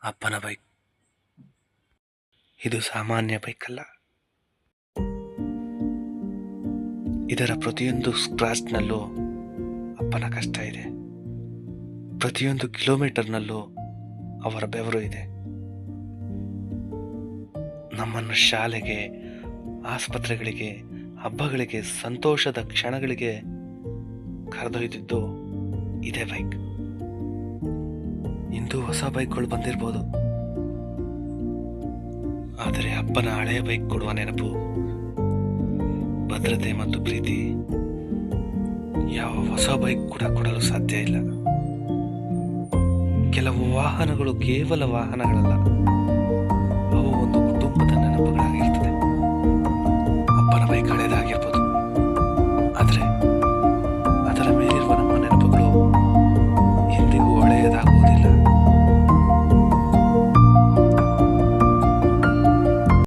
ಅಪ್ಪನ ಬೈಕ್. ಇದು ಸಾಮಾನ್ಯ ಬೈಕ್ ಅಲ್ಲ. ಇದರ ಪ್ರತಿಯೊಂದು ಸ್ಕ್ರಾಚ್ನಲ್ಲೂ ಅಪ್ಪನ ಕಷ್ಟ ಇದೆ. ಪ್ರತಿಯೊಂದು ಕಿಲೋಮೀಟರ್ನಲ್ಲೂ ಅವರ ಬೆವರು ಇದೆ. ನಮ್ಮನ್ನು ಶಾಲೆಗೆ, ಆಸ್ಪತ್ರೆಗಳಿಗೆ, ಹಬ್ಬಗಳಿಗೆ, ಸಂತೋಷದ ಕ್ಷಣಗಳಿಗೆ ಕರೆದೊಯ್ದಿದ್ದು ಇದೇ ಬೈಕ್. ಇಂದು ಹೊಸ ಬೈಕ್ಗಳು ಬಂದಿರ್ಬೋದು, ಆದರೆ ಅಪ್ಪನ ಹಳೆಯ ಬೈಕ್ ಕೊಡುವ ನೆನಪು, ಭದ್ರತೆ ಮತ್ತು ಪ್ರೀತಿ ಯಾವ ಹೊಸ ಬೈಕ್ ಕೂಡ ಕೊಡಲು ಸಾಧ್ಯ ಇಲ್ಲ. ಕೆಲವು ವಾಹನಗಳು ಕೇವಲ ವಾಹನಗಳಲ್ಲ, ಅವು ಒಂದು ಕುಟುಂಬದ ನೆನಪುಗಳಾಗಿ